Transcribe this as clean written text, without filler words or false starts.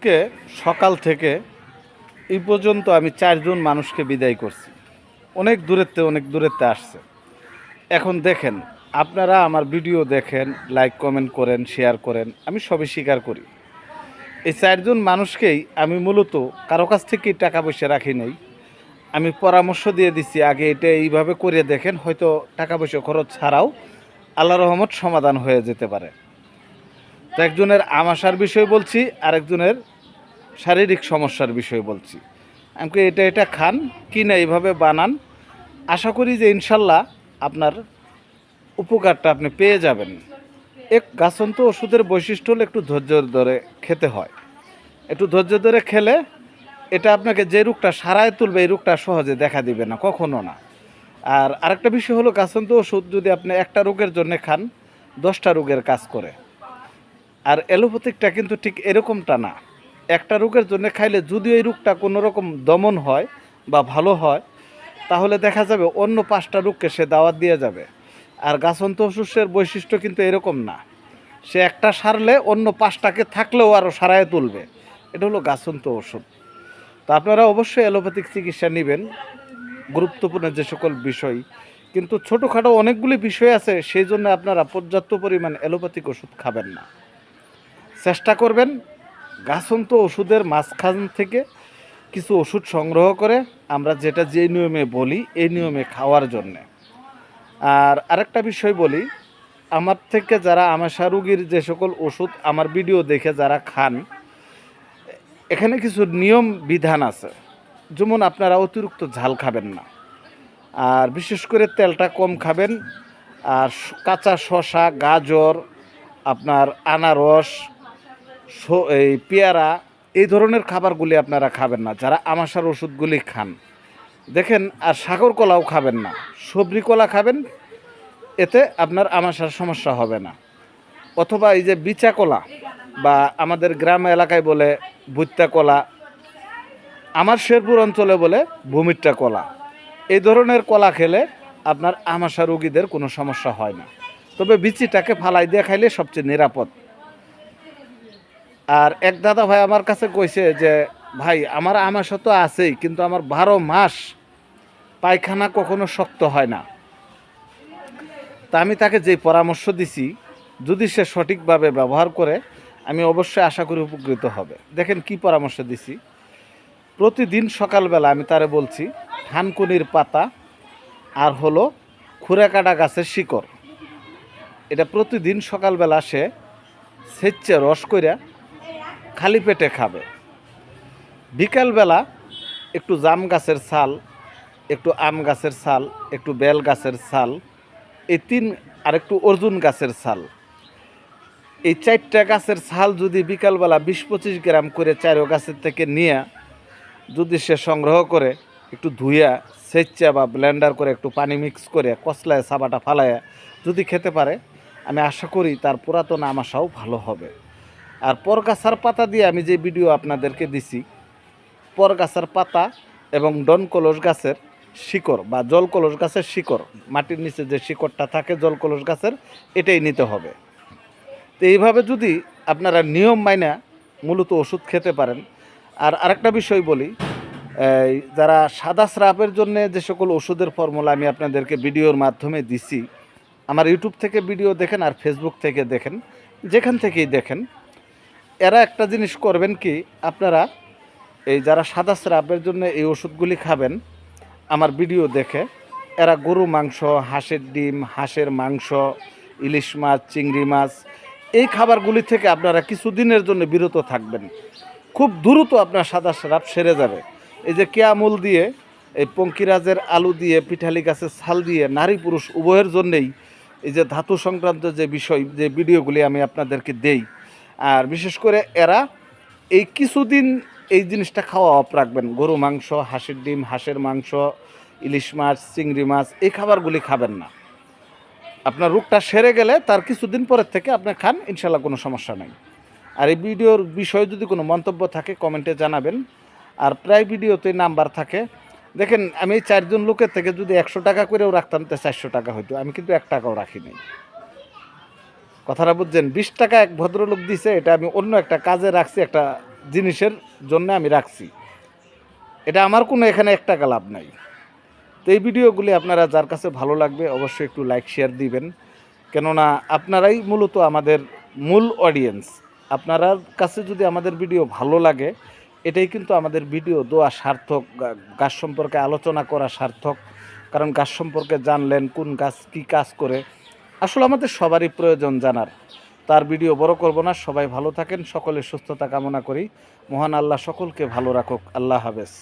আজকে সকাল থেকে এই পর্যন্ত আমি 4 জন মানুষকে বিদায় করছি। অনেক দূরেতে আসছে। এখন দেখেন, আপনারা আমার ভিডিও দেখেন, লাইক কমেন্ট করেন, শেয়ার করেন, আমি সবই স্বীকার করি। এই 4 জন মানুষকেই আমি মূলত কারো কাছ থেকেই টাকা পয়সা রাখি নাই। আমি পরামর্শ দিয়ে দিচ্ছি, আগে এটা এইভাবে করে দেখেন, হয়তো টাকা পয়সা খরচ ছাড়াও আল্লাহর রহমত সমাধান হয়ে যেতে পারে। তো একজনের আমাশার বিষয় বলছি, আরেকজনের শারীরিক সমস্যার বিষয় বলছি। আমাকে এটা খান কি না এইভাবে বানান, আশা করি যে ইনশাল্লাহ আপনার উপকারটা আপনি পেয়ে যাবেন। এক গাছন্ত ওষুধের বৈশিষ্ট্য হলো একটু ধৈর্য ধরে খেতে হয়। একটু ধৈর্য ধরে খেলে এটা আপনাকে যে রোগটা সারায় তুলবে, এই রোগটা সহজে দেখা দিবে না, কখনো না। আর আরেকটা বিষয় হলো, গাছন্ত ওষুধ যদি আপনি একটা রোগের জন্য খান, 10টা রোগের কাজ করে। আর অ্যালোপ্যাথিকটা কিন্তু ঠিক এরকমটা না। একটা রোগের জন্য খাইলে যদি এই রোগটা কোনো রকম দমন হয় বা ভালো হয়, তাহলে দেখা যাবে অন্য 5টা রোগকে সে দাওয়াত দিয়ে যাবে। আর গাছন্ত ওষুধের বৈশিষ্ট্য কিন্তু এরকম না, সে একটা সারলে অন্য 5টাকে থাকলেও আরও সারায় তুলবে। এটা হলো গাছন্ত ওষুধ। তো আপনারা অবশ্যই অ্যালোপ্যাথিক চিকিৎসা নেবেন, গুরুত্বপূর্ণ যে সকল বিষয়। কিন্তু ছোটোখাটো অনেকগুলি বিষয় আছে, সেই জন্য আপনারা পর্যাপ্ত পরিমাণ অ্যালোপ্যাথিক ওষুধ খাবেন না। চেষ্টা করবেন গাছন্ত ওষুধের মাঝখান থেকে কিছু ওষুধ সংগ্রহ করে আমরা যেটা যে নিয়মে বলি এই নিয়মে খাওয়ার জন্যে। আর আরেকটা বিষয় বলি, আমার থেকে যারা আমাশা রোগীর যে সকল ওষুধ আমার ভিডিও দেখে যারা খান, এখানে কিছু নিয়ম বিধান আছে। যেমন আপনারা অতিরিক্ত ঝাল খাবেন না, আর বিশেষ করে তেলটা কম খাবেন। আর কাঁচা শসা, গাজর, আপনার আনারস, এই পেয়ারা, এই ধরনের খাবারগুলি আপনারা খাবেন না যারা আমাশার ওষুধগুলি খান। দেখেন, আর সাগর কলাও খাবেন না, সবরি কলা খাবেন, এতে আপনার আমাশার সমস্যা হবে না। অথবা এই যে বিচা কলা বা আমাদের গ্রাম এলাকায় বলে ভুট্টা কলা, আমার শেরপুর অঞ্চলে বলে ভূমিট্টা কলা, এই ধরনের কলা খেলে আপনার আমাশা রোগীদের কোনো সমস্যা হয় না। তবে বিচিটাকে ফালাই দিয়ে খাইলে সবচেয়ে নিরাপদ। আর এক দাদা ভাই আমার কাছে কইছে যে, ভাই আমার আমাশা তো আছেই, কিন্তু আমার 12 মাস পায়খানা কখনো শক্ত হয় না। তা আমি তাকে যে পরামর্শ দিছি, যদি সে সঠিকভাবে ব্যবহার করে, আমি অবশ্যই আশা করি উপকৃত হবে। দেখেন কি পরামর্শ দিছি। প্রতিদিন সকালবেলা আমি তারে বলছি, থানকুনির পাতা আর হলো খুরাকাটা গাছের শিকড়, এটা প্রতিদিন সকালবেলা সে সেচ্ছে রস কইরা খালি পেটে খাবে। বিকালবেলা একটু জাম গাছের ছাল, একটু আম গাছের ছাল, একটু বেল গাছের ছাল, এই আর একটু অর্জুন গাছের ছাল, এই 4টা গাছের ছাল যদি বিকালবেলা 20-25 গ্রাম করে 4 গাছের থেকে নিয়ে যদি সে সংগ্রহ করে একটু ধুইয়া সেচ্চা বা ব্লেন্ডার করে একটু পানি মিক্স করে কচলায় সাবাটা ফালায়া যদি খেতে পারে, আমি আশা করি তার পুরাতন আমাশাও ভালো হবে। আর পরগাছার পাতা দিয়ে আমি যে ভিডিও আপনাদেরকে দিছি, পরগাছার পাতা এবং ডনকলস গাছের শিকড় বা জলকলস গাছের শিকড়, মাটির নিচে যে শিকড়টা থাকে জলকলস গাছের, এটাই নিতে হবে। তো এইভাবে যদি আপনারা নিয়ম মাইনা মূলত ওষুধ খেতে পারেন। আর আরেকটা বিষয় বলি, যারা সাদা স্রাবের জন্য যে সকল ওষুধের ফর্মুলা আমি আপনাদেরকে ভিডিওর মাধ্যমে দিছি, আমার ইউটিউব থেকে ভিডিও দেখেন আর ফেসবুক থেকে দেখেন, যেখান থেকেই দেখেন, এরা একটা জিনিস করবেন কি, আপনারা এই যারা সাদা স্রাবের জন্য এই ওষুধগুলি খাবেন আমার ভিডিও দেখে, এরা গরু মাংস, হাঁসের ডিম, হাঁসের মাংস, ইলিশ মাছ, চিংড়ি মাছ, এই খাবারগুলি থেকে আপনারা কিছুদিনের জন্য বিরত থাকবেন। খুব দ্রুত আপনার সাদা স্রাব সেরে যাবে। এই যে কেয়ামুল দিয়ে, এই পঙ্কিরাজের আলু দিয়ে, পিঠালি গাছের ছাল দিয়ে নারী পুরুষ উভয়ের জন্যেই এই যে ধাতু সংক্রান্ত যে বিষয়, যে ভিডিওগুলি আমি আপনাদেরকে দেই, আর বিশেষ করে এরা এই কিছুদিন এই জিনিসটা খাওয়া অফ রাখবেন। গরু মাংস, হাঁসের ডিম, হাঁসের মাংস, ইলিশ মাছ, চিংড়ি মাছ, এই খাবারগুলি খাবেন না। আপনার রোগটা সেরে গেলে তার কিছুদিন পরের থেকে আপনি খান, ইনশাল্লাহ কোনো সমস্যা নেই। আর এই ভিডিওর বিষয়ে যদি কোনো মন্তব্য থাকে কমেন্টে জানাবেন। আর প্রায় ভিডিওতে নাম্বার থাকে। দেখেন, আমি এই 4 জন লোকের থেকে যদি 100 টাকা করেও রাখতাম তো 400 টাকা হইতো, আমি কিন্তু 1 টাকাও রাখি নাই। কথাটা বুঝছেন? 20 টাকা এক ভদ্রলোক দিছে, এটা আমি অন্য একটা কাজে রাখছি, একটা জিনিসের জন্য আমি রাখছি। এটা আমার কোনো এখানে এক টাকা লাভ নাই। তো এই ভিডিওগুলি আপনারা যার কাছে ভালো লাগবে অবশ্যই একটু লাইক শেয়ার দিবেন, কেননা আপনারাই মূলত আমাদের মূল অডিয়েন্স। আপনার কাছে যদি আমাদের ভিডিও ভালো লাগে, এটাই কিন্তু আমাদের ভিডিও দেওয়া সার্থক, গাছ সম্পর্কে আলোচনা করা সার্থক। কারণ গাছ সম্পর্কে জানলেন কোন গাছ কী কাজ করে, আসলে আমাদের সবারই প্রয়োজন জানার। তার ভিডিও বড় করব না, সবাই ভালো থাকেন, সকলের সুস্থতা কামনা করি। মহান আল্লাহ সকলকে ভালো রাখুক। আল্লাহ হাফেজ।